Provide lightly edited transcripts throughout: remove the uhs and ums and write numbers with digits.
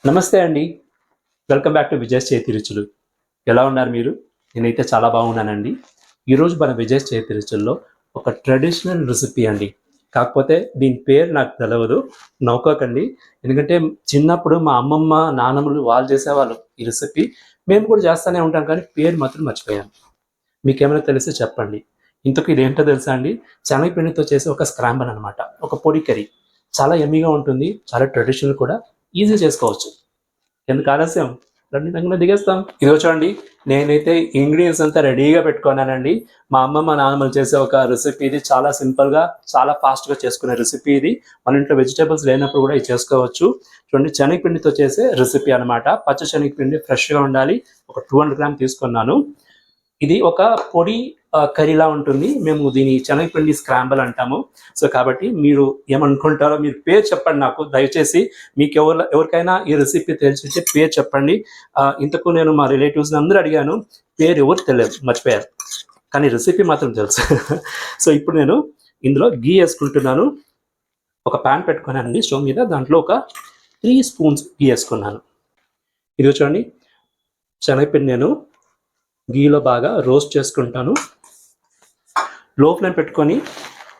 నమస్తే అండి. Welcome back to Vijay చేతి రుచులు. ఎలా ఉన్నారు మీరు? నేనైతే చాలా బాగున్నానండి. ఈరోజు మన విజయ్ చేతి రుచుల్లో ఒక ట్రెడిషనల్ రెసిపీ అండి. కాకపోతే దీని పేరు నాకు తెలవదు. నవ్వుకోకండి. ఎందుకంటే చిన్నప్పుడు మా అమ్మమ్మ, నానమ్మలు వాళ్ళు చేసేవాళ్ళు ఈ రెసిపీ. మేము కూడా చేస్తూనే ఉంటాం కానీ పేరు మాత్రం మర్చిపోయాను. మీకేమైనా తెలిస్తే చెప్పండి. ఇంతకు ఇదేంటో తెలుసా అండి? శనగపిండితో చేసే ఒక స్క్రాంబల్ అనమాట. ఒక పొడి కర్రీ. చాలా యమ్మీగా ఉంటుంది. చాలా ట్రెడిషనల్ కూడా. ఈజీ చేసుకోవచ్చు. ఎందుకు ఆలస్యం, రండి రంగున దిగేస్తాం. ఇదిగో చూడండి, నేనైతే ఇంగ్రీడియంట్స్ అంతా రెడీగా పెట్టుకున్నానండి. మా అమ్మమ్మ నాన్నమ్మలు చేసే ఒక రెసిపీ ఇది. చాలా సింపుల్గా, చాలా ఫాస్ట్గా చేసుకునే రెసిపీ ఇది. మన ఇంట్లో వెజిటేబుల్స్ లేనప్పుడు కూడా ఇది చేసుకోవచ్చు. చూడండి, శనగపిండితో చేసే రెసిపీ అనమాట. పచ్చ శనగపిండి ఫ్రెష్గా ఉండాలి. ఒక 200 గ్రామ్ తీసుకున్నాను. ఇది ఒక పొడి కర్రీలా ఉంటుంది. మేము దీని శనగపిండి స్క్రాంబల్ అంటాము. సో కాబట్టి మీరు ఏమనుకుంటారో మీరు పేరు చెప్పండి నాకు దయచేసి. మీకు ఎవరికైనా ఈ రెసిపీ తెలిసింటే పేరు చెప్పండి. ఇంతకు నేను మా రిలేటివ్స్ని అందరూ అడిగాను, పేరు ఎవరు తెలియదు, మర్చిపోయారు. కానీ రెసిపీ మాత్రం తెలుసు. సో ఇప్పుడు నేను ఇందులో గీ వేసుకుంటున్నాను. ఒక ప్యాన్ పెట్టుకున్నానండి స్టవ్ మీద. దాంట్లో ఒక 3 స్పూన్స్ గీ వేసుకున్నాను. ఇది చూడండి, శనగపిండి నేను గీలో బాగా రోస్ట్ చేసుకుంటాను. లో ఫ్లేమ్ పెట్టుకొని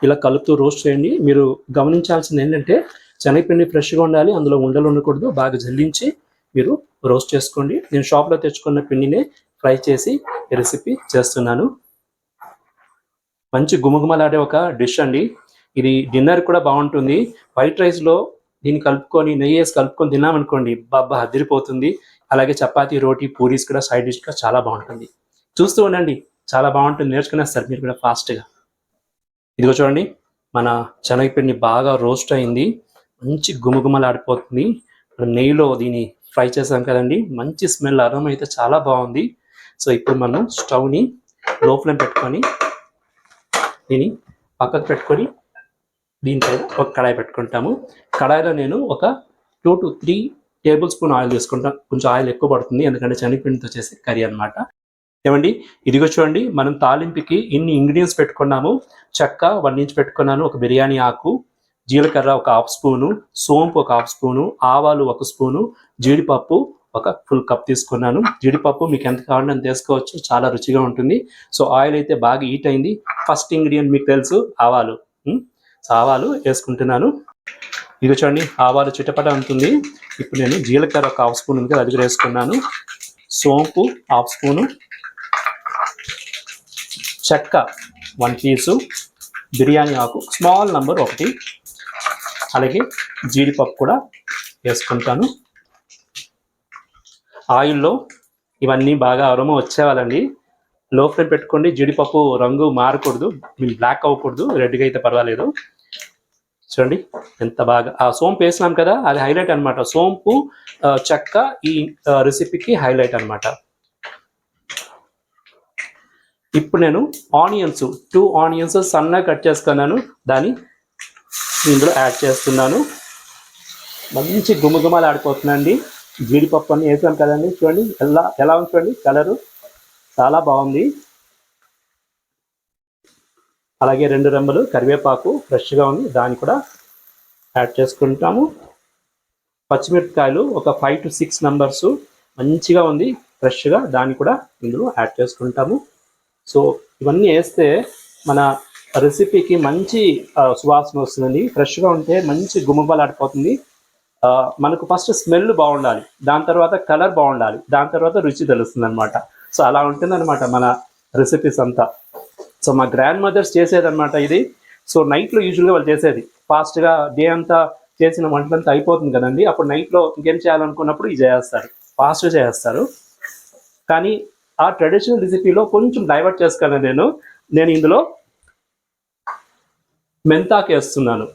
ఇలా కలుపుతూ రోస్ట్ చేయండి. మీరు గమనించాల్సింది ఏంటంటే శనగపిండి ఫ్రెష్గా ఉండాలి, అందులో ఉండలు ఉండకూడదు. బాగా జల్లించి మీరు రోస్ట్ చేసుకోండి. నేను షాప్లో తెచ్చుకున్న పిండినే ఫ్రై చేసి రెసిపీ చేస్తున్నాను. మంచి గుమగుమలాడే ఒక డిష్ అండి ఇది. డిన్నర్ కూడా బాగుంటుంది. వైట్ రైస్లో దీన్ని కలుపుకొని, నెయ్యి వేసి కలుపుకొని తిన్నామనుకోండి, బాబా అదిరిపోతుంది. అలాగే చపాతీ, రోటీ, పూరీస్ కూడా సైడ్ డిష్గా చాలా బాగుంటుంది. చూస్తూ ఉండండి, చాలా బాగుంటుంది. నేర్చుకునేస్తారు మీరు కూడా ఫాస్ట్గా. ఇదిగో చూడండి, మన శనగపిండి బాగా రోస్ట్ అయింది. మంచి గుమగుమలాడిపోతుంది. నెయ్యిలో దీన్ని ఫ్రై చేసాం కదండి, మంచి స్మెల్, అరోమా అయితే చాలా బాగుంది. సో ఇప్పుడు మనం స్టవ్ని లో ఫ్లేమ్ పెట్టుకొని దీన్ని పక్కకు పెట్టుకొని దీనిపైన ఒక కడాయి పెట్టుకుంటాము. కడాయిలో నేను ఒక 2 to 3 టేబుల్ స్పూన్ ఆయిల్ తీసుకుంటాను. కొంచెం ఆయిల్ ఎక్కువ పడుతుంది, ఎందుకంటే శనగపిండితో చేసే కర్రీ అనమాట. ఏమండి, ఇదిగో చూడండి, మనం తాలింపుకి ఇన్ని ఇంగ్రీడియంట్స్ పెట్టుకున్నాము. చెక్క 1 ఇంచ్ పెట్టుకున్నాను, ఒక బిర్యానీ ఆకు, జీలకర్ర ఒక 1/2 స్పూను, సోంపు ఒక 1/2 స్పూను, ఆవాలు 1 స్పూను, జీడిపప్పు ఒక ఫుల్ కప్ తీసుకున్నాను. జీడిపప్పు మీకు ఎంత కావాలంటే అంత వేసుకోవచ్చు, చాలా రుచిగా ఉంటుంది. సో ఆయిల్ అయితే బాగా హీట్ అయింది. ఫస్ట్ ఇంగ్రీడియంట్ మీకు తెలుసు, ఆవాలు. సో ఆవాలు వేసుకుంటున్నాను. ఇది చూడండి, ఆవాలు చిటపట ఉంటుంది. ఇప్పుడు నేను జీలకర్ర ఒక 1/2 స్పూన్ ఉంది, అది కూడా వేసుకున్నాను. సోంపు 1/2 స్పూను, చెక్క 1 పీసు, బిర్యానీ ఆకు స్మాల్ నంబర్ 1, అలాగే జీడిపప్పు కూడా వేసుకుంటాను. ఆయిల్లో ఇవన్నీ బాగా అరోమా వచ్చేవాళ్ళండి. లో ఫ్లేమ్ పెట్టుకోండి. జీడిపప్పు రంగు మారకూడదు, మీరు బ్లాక్ అవ్వకూడదు, రెడ్గా అయితే పర్వాలేదు. చూడండి ఎంత బాగా. ఆ సోంపు వేసినాం కదా, అది హైలైట్ అనమాట. సోంపు, చెక్క ఈ రెసిపీకి హైలైట్ అనమాట. ఇప్పుడు నేను ఆనియన్స్ 2 ఆనియన్స్ సన్నగా కట్ చేసుకున్నాను, దాన్ని ఇందులో యాడ్ చేస్తున్నాను. మంచి గుమగుమలు ఆడిపోతుందండి. జీడిపప్పు అన్ని వేసాం కదండి, చూడండి ఎలా ఉంది చూడండి, కలరు చాలా బాగుంది. అలాగే 2 రెమ్మలు కరివేపాకు ఫ్రెష్గా ఉంది, దాన్ని కూడా యాడ్ చేసుకుంటాము. పచ్చిమిరపకాయలు ఒక 5 to 6 నంబర్స్ మంచిగా ఉంది ఫ్రెష్గా, దాన్ని కూడా ఇందులో యాడ్ చేసుకుంటాము. సో ఇవన్నీ వేస్తే మన రెసిపీకి మంచి సువాసన వస్తుందండి. ఫ్రెష్గా ఉంటే మంచి గుమగుమలాడిపోతుంది. మనకు ఫస్ట్ స్మెల్ బాగుండాలి, దాని తర్వాత కలర్ బాగుండాలి, దాని తర్వాత రుచి తెలుస్తుంది అనమాట. సో అలా ఉంటుందన్నమాట మన రెసిపీస్ అంతా. సో మా గ్రాండ్ మదర్స్ చేసేదన్నమాట ఇది. సో నైట్లో యూజువల్గా వాళ్ళు చేసేది. ఫాస్ట్గా డే అంతా చేసిన వంటలంతా అయిపోతుంది కదండి, అప్పుడు నైట్లో ఇంకేం చేయాలనుకున్నప్పుడు ఇది చేస్తారు, ఫాస్ట్గా చేస్తారు. కానీ ఆ ట్రెడిషనల్ రెసిపీలో కొంచెం డైవర్ట్ చేసుకున్నాను నేను ఇందులో మెంతాకు వేస్తున్నాను.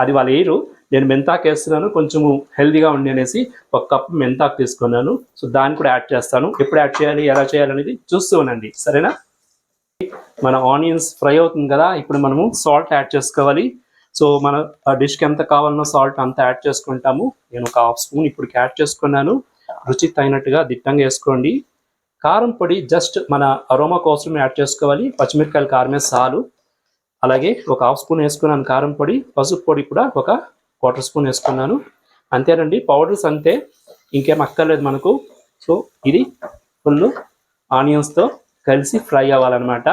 అది వాళ్ళు వేయరు, నేను మెంతాకు వేస్తున్నాను. కొంచెము హెల్దీగా ఉండి అనేసి 1 కప్ మెంతాకు తీసుకున్నాను. సో దాన్ని కూడా యాడ్ చేస్తాను. ఎప్పుడు యాడ్ చేయాలి, ఎలా చేయాలి అనేది చూస్తూ ఉండండి, సరేనా? మన ఆనియన్స్ ఫ్రై అవుతుంది కదా, ఇప్పుడు మనము సాల్ట్ యాడ్ చేసుకోవాలి. సో మన డిష్కి ఎంత కావాలనో సాల్ట్ అంతా యాడ్ చేసుకుంటాము. నేను ఒక 1/2 స్పూన్ ఇప్పుడు యాడ్ చేసుకున్నాను. రుచి తగినట్టుగా దిట్టంగా వేసుకోండి. కారం పొడి జస్ట్ మన అరోమా కోసం యాడ్ చేసుకోవాలి. పచ్చిమిరపకాయలు కారమే చాలు. అలాగే ఒక 1/2 స్పూన్ వేసుకున్నాను కారం పొడి. పసుపు పొడి కూడా ఒక 1/4 స్పూన్ వేసుకున్నాను. అంతేనండి, పౌడర్స్ అంతే. ఇంకేం అక్కర్లేదు మనకు. సో ఇది ఫుల్ ఆనియన్స్తో కలిసి ఫ్రై అవ్వాలన్నమాట.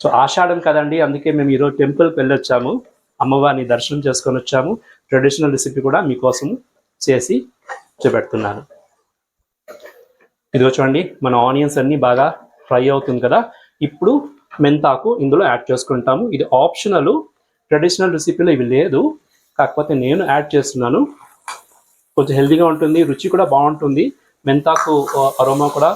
సో ఆషాఢం కదండి, అందుకే మేము ఈరోజు టెంపుల్కి వెళ్ళొచ్చాము, అమ్మవారిని దర్శనం చేసుకొని వచ్చాము. ట్రెడిషనల్ రెసిపీ కూడా మీకోసం చేసి చూపెడుతున్నాను. ఇదిగో చూడండి, మన ఆనియన్స్ అన్నీ బాగా ఫ్రై అవుతుంది కదా. ఇప్పుడు మెంతాకు ఇందులో యాడ్ చేసుకుంటాము. ఇది ఆప్షనల్, ట్రెడిషనల్ రెసిపీలో ఇవి లేదు, కాకపోతే నేను యాడ్ చేస్తున్నాను. కొంచెం హెల్తీగా ఉంటుంది, రుచి కూడా బాగుంటుంది. మెంతాకు అరోమా కూడా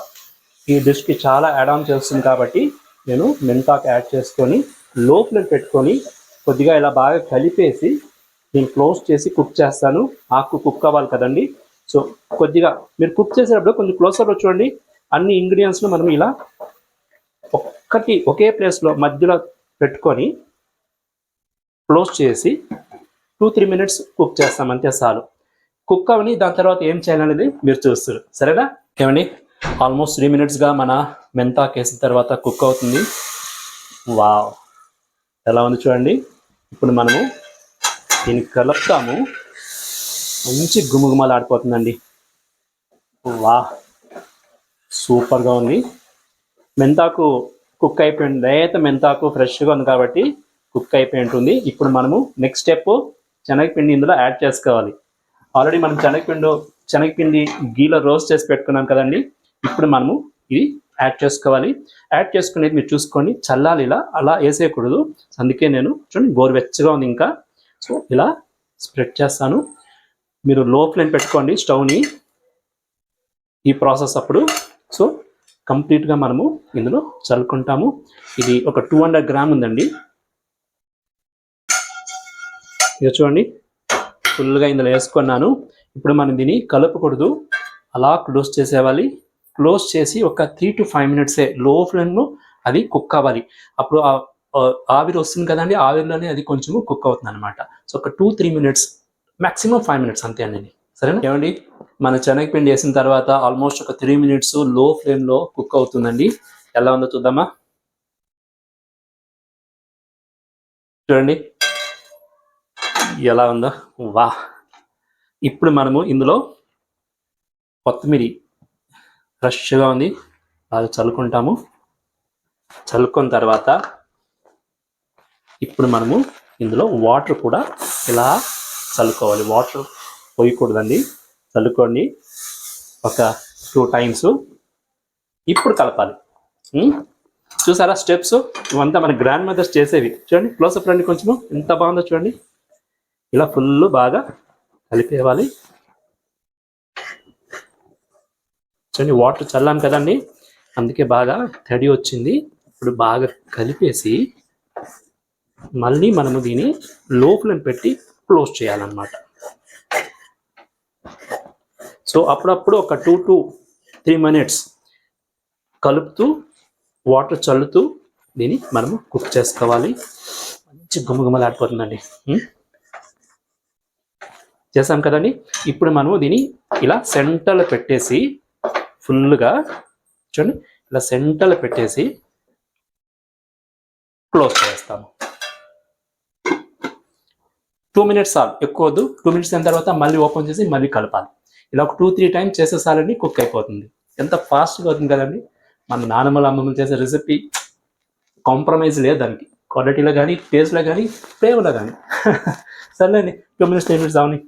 ఈ డిష్కి చాలా యాడ్ ఆన్ చేస్తుంది కాబట్టి నేను మెంతాకు యాడ్ చేసుకొని లో ఫ్లేమ్ పెట్టుకొని కొద్దిగా ఇలా బాగా కలిపేసి నేను క్లోజ్ చేసి కుక్ చేస్తాను. ఆకు కుక్ అవ్వాలి కదండి. సో కొద్దిగా మీరు కుక్ చేసేటప్పుడు కొంచెం క్లోజర్లో చూడండి, అన్ని ఇంగ్రీడియంట్స్ను మనం ఇలా ఒకే ప్లేస్లో మధ్యలో పెట్టుకొని క్లోజ్ చేసి 2-3 మినిట్స్ కుక్ చేస్తాం, అంతే చాలు. కుక్ అవని దాని తర్వాత ఏం చేయాలనేది మీరు చూస్తారు, సరేనా? ఏమండి, ఆల్మోస్ట్ 3 మినిట్స్గా మన మెంతాకు వేసిన తర్వాత కుక్ అవుతుంది. వావ్, ఎలా ఉంది చూడండి. ఇప్పుడు మనము దీన్ని కలుపుతాము. మంచి గుమగుమలు ఆడిపోతుందండి. వా, సూపర్గా ఉంది. మెంతాకు కుక్ అయిపోయింది, లేత మెంతాకు ఫ్రెష్గా ఉంది కాబట్టి కుక్ అయిపోయి ఉంటుంది. ఇప్పుడు మనము నెక్స్ట్ స్టెప్ శనగపిండి ఇందులో యాడ్ చేసుకోవాలి. ఆల్రెడీ మనం శనగపిండి గీలో రోస్ట్ చేసి పెట్టుకున్నాం కదండి. ఇప్పుడు మనము ఇది యాడ్ చేసుకోవాలి. యాడ్ చేసుకునేది మీరు చూసుకోండి, చల్లాలి, ఇలా అలా వేసేయకూడదు. అందుకే నేను చూడండి గోరువెచ్చగా ఉంది ఇంకా. సో ఇలా స్ప్రెడ్ చేస్తాను. మీరు లో ఫ్లేమ్ పెట్టుకోండి స్టవ్ని ఈ ప్రాసెస్ అప్పుడు. సో కంప్లీట్గా మనము ఇందులో చల్లుకుంటాము. ఇది ఒక 200 గ్రామ్ ఉందండి. ఇక చూడండి ఫుల్గా ఇందులో వేసుకున్నాను. ఇప్పుడు మనం దీన్ని కలపకూడదు, అలా క్లోజ్ చేసేవాలి. క్లోజ్ చేసి ఒక 3 to 5 మినిట్సే లో ఫ్లేమ్లో అది కుక్ అవ్వాలి. అప్పుడు ఆవిరి వస్తుంది కదండి, ఆవిరిలోనే అది కొంచెము కుక్ అవుతుంది అనమాట. సో ఒక 2-3 మినిట్స్, మ్యాక్సిమం 5 మినిట్స్ అంతే అండి, సరేనా? ఏమండి, మన శనగపిండి వేసిన తర్వాత ఆల్మోస్ట్ ఒక 3 మినిట్స్ లో ఫ్లేమ్లో కుక్ అవుతుందండి. ఎలా ఉందో చూద్దామా? చూడండి ఎలా ఉందో. వా, ఇప్పుడు మనము ఇందులో కొత్తిమీర ఫ్రెష్గా ఉంది, బాగా చల్లుకుంటాము. చల్లుకున్న తర్వాత ఇప్పుడు మనము ఇందులో వాటర్ కూడా ఇలా చల్లుకోవాలి. వాటర్ పోయకూడదండి, చల్లుకోండి ఒక 2 టైమ్స్. ఇప్పుడు కలపాలి. చూసారా స్టెప్స్? ఇవంతా మన గ్రాండ్ మదర్స్ చేసేవి. చూడండి క్లోజప్ రండి, కొంచెము ఎంత బాగుందో చూడండి. ఇలా ఫుల్ బాగా కలిపేయాలి. చూడండి వాటర్ చల్లాం కదండి, అందుకే బాగా తడి వచ్చింది. ఇప్పుడు బాగా కలిపేసి మళ్ళీ మనము దీన్ని లో ఫ్లేమ్ పెట్టి క్లోజ్ చేయాలన్నమాట. సో అప్పుడప్పుడు ఒక 2 to 3 మినిట్స్ కలుపుతూ వాటర్ చల్లుతూ దీన్ని మనము కుక్ చేసుకోవాలి. మంచి గుమగుమలాడిపోతుందండి. చేసాం కదండి. ఇప్పుడు మనము దీన్ని ఇలా సెంటర్లో పెట్టేసి ఫుల్గా చూడండి, ఇలా సెంటర్లో పెట్టేసి క్లోజ్ చేస్తాము. 2 మినిట్స్ చాలు, ఎక్కువ వద్దు. 2 మినిట్స్ అయిన తర్వాత మళ్ళీ ఓపెన్ చేసి మళ్ళీ కలపాలి. ఇలా ఒక 2-3 టైమ్స్ చేసేసారండి, కుక్ అయిపోతుంది. ఎంత ఫాస్ట్గా అవుతుంది కదండి. మన నాన్నమ్మలు అమ్మమ్మలు చేసే రెసిపీ కాంప్రమైజ్ లేదు దానికి, క్వాలిటీలో కానీ, టేస్ట్లో కానీ, ఫ్లేవర్లో కానీ. సర్లేండి, 2 మినిట్స్ 3 మినిట్స్ అవని.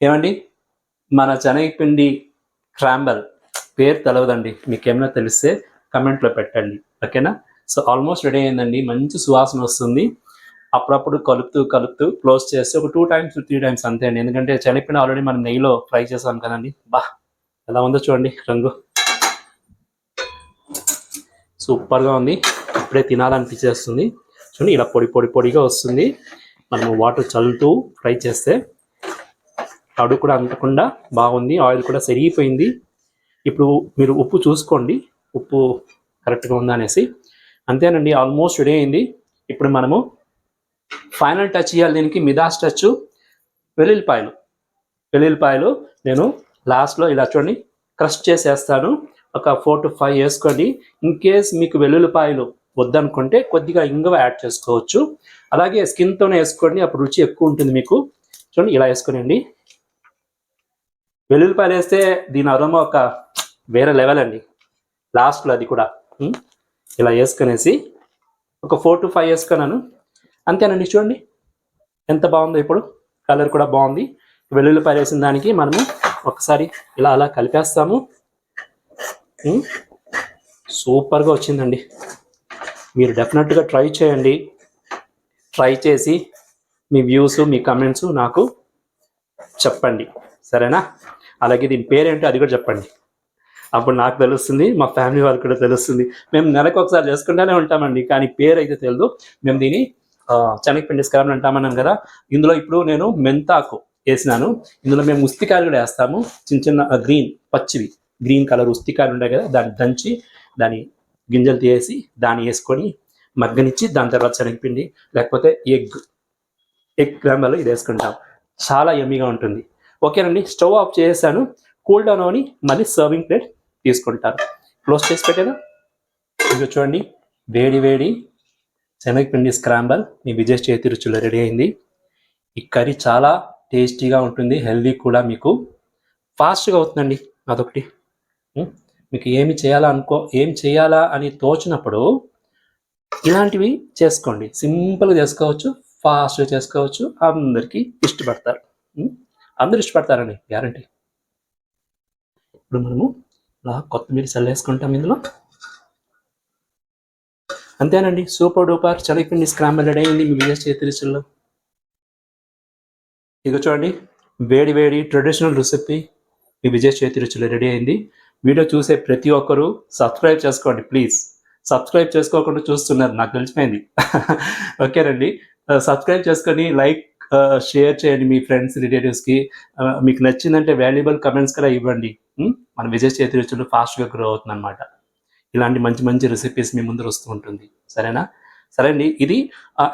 ఏమండి, మన శనగపిండి క్రాంబల్ పేరు తెలవదండి, మీకు ఏమైనా తెలిస్తే కమెంట్లో పెట్టండి, ఓకేనా? సో ఆల్మోస్ట్ రెడీ అయిందండి. మంచి సువాసన వస్తుంది. అప్పుడప్పుడు కలుపుతూ క్లోజ్ చేస్తే ఒక 2 times 3 times అంతే అండి. ఎందుకంటే శనగపిండి ఆల్రెడీ మనం నెయ్యిలో ఫ్రై చేసాం కదండి. బా, ఎలా ఉందో చూడండి రంగు, సూపర్గా ఉంది. ఇప్పుడే తినాలనిపించేస్తుంది. చూడండి ఇలా పొడిగా వస్తుంది. మనము వాటర్ చల్లుతూ ఫ్రై చేస్తే అడుగు కూడా అంటకుండా బాగుంది. ఆయిల్ కూడా సరిగిపోయింది. ఇప్పుడు మీరు ఉప్పు చూసుకోండి, ఉప్పు కరెక్ట్గా ఉందా అనేసి. అంతేనండి, ఆల్మోస్ట్ రెడీ అయింది. ఇప్పుడు మనము ఫైనల్ టచ్ ఇవ్వాలి దీనికి, మిదాస్ టచ్. వెల్లుల్లిపాయలు నేను లాస్ట్లో ఇలా చూడండి క్రష్ చేసేస్తాను. ఒక 4 to 5 వేసుకోండి. ఇన్ కేస్ మీకు వెల్లుల్లిపాయలు వద్దనుకుంటే కొద్దిగా ఇంగువ యాడ్ చేసుకోవచ్చు. అలాగే స్కిన్తోనే వేసుకోండి, అప్పుడు రుచి ఎక్కువ ఉంటుంది మీకు. చూడండి ఇలా వేసుకోనండి. వెల్లుల్లిపాయలు వేస్తే దీని అరోమా ఒక వేరే లెవెల్ అండి. లాస్ట్లో అది కూడా ఇలా వేసుకునేసి ఒక 4 to 5 వేసుకున్నాను. అంతేనండి. చూడండి ఎంత బాగుందో. ఇప్పుడు కలర్ కూడా బాగుంది. వెల్లుల్లిపాయలు వేసిన దానికి మనము ఒకసారి ఇలా అలా కలిపేస్తాము. సూపర్గా వచ్చిందండి. మీరు డెఫినెట్గా ట్రై చేయండి. ట్రై చేసి మీ వ్యూస్, మీ కమెంట్స్ నాకు చెప్పండి, సరేనా? అలాగే దీని పేరేంటో అది కూడా చెప్పండి. అప్పుడు నాకు తెలుస్తుంది, మా ఫ్యామిలీ వాళ్ళకి కూడా తెలుస్తుంది. మేము నెలకు ఒకసారి చేసుకుంటూనే ఉంటామండి, కానీ పేరు అయితే తెలియదు. మేము దీన్ని శనగపిండి స్క్రాంబుల్ అంటామన్నాను కదా. ఇందులో ఇప్పుడు నేను మెంతాకు వేసినాను. ఇందులో మేము ఉస్తికాయలు కూడా వేస్తాము. చిన్న చిన్న గ్రీన్ పచ్చివి గ్రీన్ కలర్ ఉస్తికాయలు ఉంటాయి కదా, దాన్ని దంచి దాని గింజలు తీసి దాన్ని వేసుకొని మగ్గనిచ్చి దాని తర్వాత శనగపిండి లేకపోతే ఎగ్ క్రాంబుల్ ఇది వేసుకుంటాం. చాలా యమ్మీగా ఉంటుంది. ఓకేనండి. స్టవ్ ఆఫ్ చేసాను. కూల్ డౌన్ అవని మళ్ళీ సర్వింగ్ ప్లేట్ తీసుకుంటారు. క్లోజ్ చేసి పెట్టేదా. ఇది చూడండి, వేడి వేడి శనగపిండి స్క్రాంబుల్ మీ విజయ్ చేతి రుచుల్లో రెడీ అయింది. ఈ కర్రీ చాలా టేస్టీగా ఉంటుంది, హెల్దీ కూడా, మీకు ఫాస్ట్గా అవుతుందండి. అదొకటి. మీకు ఏం చేయాలా అని తోచినప్పుడు ఇలాంటివి చేసుకోండి. సింపుల్గా చేసుకోవచ్చు, ఫాస్ట్గా చేసుకోవచ్చు. అందరికీ ఇష్టపడతారు. అందరూ ఇష్టపడతారండి, గ్యారంటీ. ఇప్పుడు మనము ఇలా కొత్తిమీర చల్లేసుకుంటాం ఇందులో. అంతేనండి. సూపర్ డూపర్ శనగపిండి స్క్రాంబుల్ రెడీ అయింది మీ విజయ్ చేతి రుచుల్లో. ఇక చూడండి, వేడి వేడి ట్రెడిషనల్ రెసిపీ మీ విజయ్ చేతి రుచుల్లో రెడీ అయింది. వీడియో చూసే ప్రతి ఒక్కరూ సబ్స్క్రైబ్ చేసుకోండి ప్లీజ్. సబ్స్క్రైబ్ చేసుకోకుండా చూస్తున్నారు, నాకు తెలిసిపోయింది. ఓకేనండి. సబ్స్క్రైబ్ చేసుకొని లైక్ షేర్ చేయండి మీ ఫ్రెండ్స్, రిలేటివ్స్కి. మీకు నచ్చిందంటే వాల్యుబుల్ కమెంట్స్ కూడా ఇవ్వండి. మన విజయ్ చేతి రుచులు ఫాస్ట్గా గ్రో అవుతుంది అనమాట. ఇలాంటి మంచి మంచి రెసిపీస్ మీ ముందు వస్తూ ఉంటుంది, సరేనా? సరే అండి. ఇది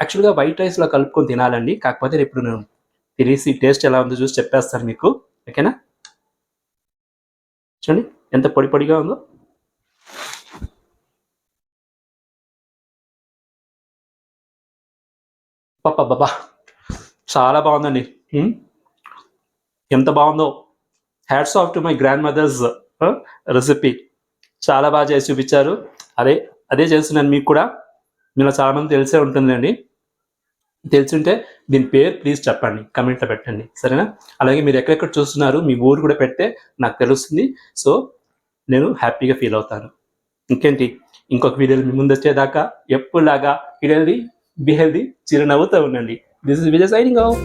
యాక్చువల్గా వైట్ రైస్లో కలుపుకొని తినాలండి. కాకపోతే ఇప్పుడు నేను తినేసి టేస్ట్ ఎలా ఉందో చూసి చెప్పేస్తాను మీకు, ఓకేనా? చూడండి ఎంత పొడి పొడిగా ఉందో. బాబా చాలా బాగుందండి. ఎంత బాగుందో. Hats off to my grandmother's recipe. చాలా బాగా చేసి చూపించారు. అదే చేస్తున్నాను మీకు కూడా. మీలో చాలామంది తెలిసే ఉంటుందండి. తెలిసింటే దీని పేరు ప్లీజ్ చెప్పండి, కమెంట్లో పెట్టండి, సరేనా? అలాగే మీరు ఎక్కడెక్కడ చూస్తున్నారు, మీ ఊరు కూడా పెడితే నాకు తెలుస్తుంది. సో నేను హ్యాపీగా ఫీల్ అవుతాను. ఇంకేంటి, ఇంకొక వీడియోలు మీ ముందు వచ్చేదాకా ఎప్పుడులాగా బి హెల్దీ చిరునవ్వుతూ ఉండండి. This is Vijay signing off.